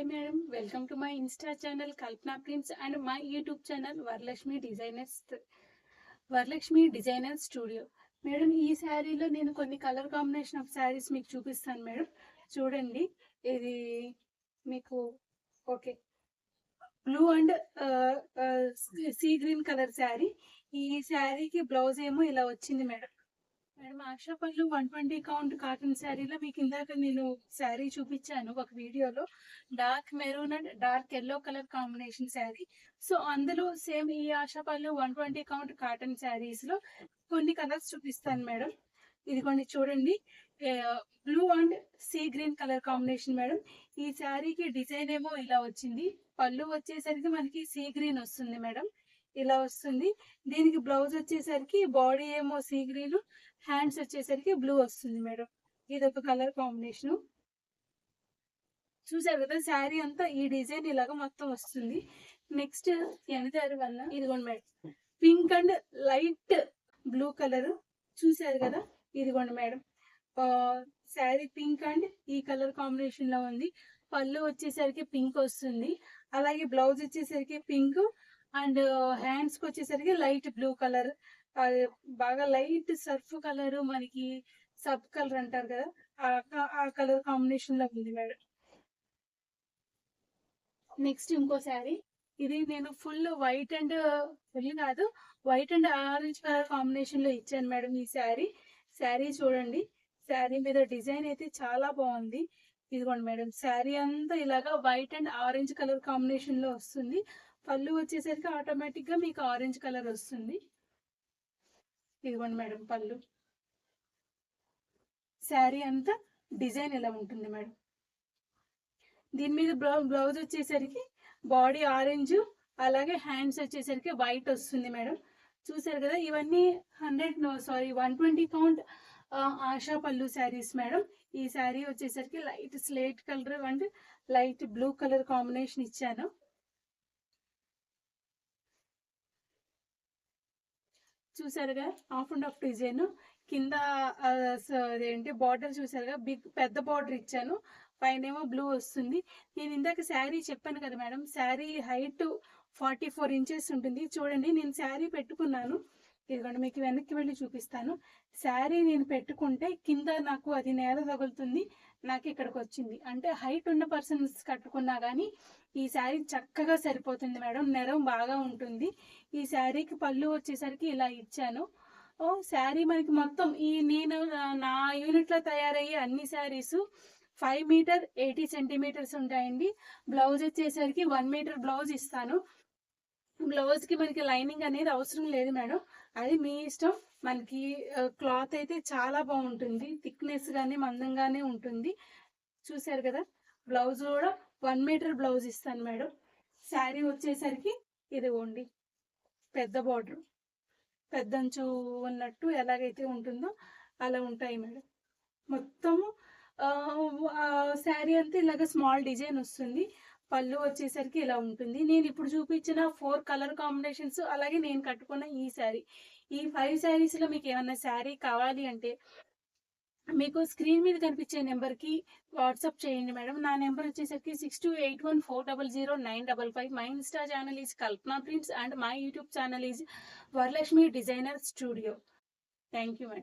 madam, welcome to my Insta channel Kalpana Prints and my YouTube channel Varalakshmi designer studio. Madam, ఈ శారీలో నేను కొన్ని colour combination of saris మీకు చూపిస్తాను మేడం. చూడండి, ఇది మీకు okay blue and sea green colour sari. ఈ శారీకి బ్లౌజ్ ఏమో ఇలా వచ్చింది మేడం. మేడం, ఆశా పళ్ళు 120 కౌంట్ కాటన్ శారీలో మీకు ఇందాక నేను శారీ చూపించాను ఒక వీడియోలో. Dark maroon and dark yellow colour combination sari. So అందులో సేమ్ ఈ ఆశా పళ్ళు 120 కౌంట్ కాటన్ శారీస్ లో కొన్ని కలర్స్ చూపిస్తాను మేడం. ఇది కొన్ని చూడండి, blue and sea green colour combination madam. ఈ శారీకి డిజైన్ ఏమో ఇలా వచ్చింది. పళ్ళు వచ్చేసరికి మనకి సీ గ్రీన్ వస్తుంది మేడం, ఇలా వస్తుంది. దీనికి బ్లౌజ్ వచ్చేసరికి బాడీ ఏమో సీ గ్రీన్, హ్యాండ్స్ వచ్చేసరికి బ్లూ వస్తుంది మేడం. ఇది ఒక కలర్ కాంబినేషన్. చూసారు కదా, శారీ అంతా ఈ డిజైన్ ఇలాగ మొత్తం వస్తుంది. నెక్స్ట్ ఎనదారి వల్ల ఇదిగోండి madam, pink and light blue colour. చూసారు కదా, ఇదిగోండి మేడం, శారీ పింక్ అండ్ ఈ కలర్ కాంబినేషన్ లో ఉంది. పళ్ళు వచ్చేసరికి పింక్ వస్తుంది, అలాగే బ్లౌజ్ వచ్చేసరికి పింక్ అండ్ హ్యాండ్స్ కి వచ్చేసరికి లైట్ బ్లూ కలర్, బాగా లైట్ సర్ఫ్ కలర్, మనకి సబ్ కలర్ అంటారు కదా, ఆ కలర్ కాంబినేషన్ లో ఉంది మేడం. నెక్స్ట్ ఇంకో శారీ, ఇది నేను full white and orange colour combination లో ఇచ్చాను మేడం. ఈ శారీ చూడండి, శారీ మీద డిజైన్ అయితే చాలా బాగుంది. ఇదిగోండి మేడం, శారీ అంతా ఇలాగా white and orange colour combination లో వస్తుంది. పళ్ళు వచ్చేసరికి ఆటోమేటిక్ గా మీకు ఆరెంజ్ కలర్ వస్తుంది. ఇదిగోండి మేడం పళ్ళు. శారీ అంతా డిజైన్ ఇలా ఉంటుంది మేడం. దీని మీద బ్లౌజ్ వచ్చేసరికి బాడీ ఆరెంజ్, అలాగే హ్యాండ్స్ వచ్చేసరికి వైట్ వస్తుంది మేడం. చూసారు కదా, ఇవన్నీ 120 కౌంట్ ఆశా పళ్ళు శారీస్ మేడం. ఈ శారీ వచ్చేసరికి light slate colour and light blue colour combination ఇచ్చాను. చూసారుగా, హాఫ్ అండ్ హాఫ్ డిజైన్ కింద అదేంటి బార్డర్ చూసారుగా, పెద్ద బార్డర్ ఇచ్చాను. పైన ఏమో బ్లూ వస్తుంది. నేను ఇందాక శారీ చెప్పాను కదా మేడం, శారీ హైట్ 44 ఇంచెస్ ఉంటుంది. చూడండి, నేను శారీ పెట్టుకున్నాను. ఇదిగోండి, మీకు వెనక్కి వెళ్ళి చూపిస్తాను. శారీ నేను పెట్టుకుంటే కింద నాకు అది నేల తగులుతుంది, నాకు ఇక్కడికి వచ్చింది. అంటే హైట్ ఉన్న పర్సన్స్ కట్టుకున్నా కానీ ఈ శారీ చక్కగా సరిపోతుంది మేడం, నెరం బాగా ఉంటుంది. ఈ శారీకి పళ్ళు వచ్చేసరికి ఇలా ఇచ్చాను. శారీ మనకి మొత్తం నేను నా యూనిట్ లో తయారయ్యే అన్ని శారీస్ 5 మీటర్ 80 సెంటీమీటర్స్ ఉంటాయండి. బ్లౌజ్ వచ్చేసరికి 1 మీటర్ బ్లౌజ్ ఇస్తాను. బ్లౌజ్ కి మనకి లైనింగ్ అనేది అవసరం లేదు మేడం, అది మీ ఇష్టం. మనకి క్లాత్ అయితే చాలా బాగుంటుంది, థిక్నెస్ గానీ మందంగానే ఉంటుంది. చూసారు కదా, బ్లౌజ్ కూడా 1 మీటర్ బ్లౌజ్ ఇస్తాను మేడం. శారీ వచ్చేసరికి ఇదిగోండి, పెద్ద బార్డర్, పెద్దంచు ఉన్నట్టు ఎలాగైతే ఉంటుందో అలా ఉంటాయి మేడం. మొత్తము శారీ అంతా ఇలాగ స్మాల్ డిజైన్ వస్తుంది. పళ్ళు వచ్చేసరికి ఇలా ఉంటుంది. నేను ఇప్పుడు చూపించిన 4 కలర్ కాంబినేషన్స్, అలాగే నేను కట్టుకున్న ఈ శారీ, ఈ 5 శారీస్ లో మీకు ఏమన్నా శారీ కావాలి అంటే మీకు స్క్రీన్ మీద కనిపించే నెంబర్కి వాట్సాప్ చేయండి మేడం. నా నెంబర్ వచ్చేసరికి 6281400955. My Insta channel is Kalpana prints and my YouTube channel is Varalakshmi designer studio. Thank you madam.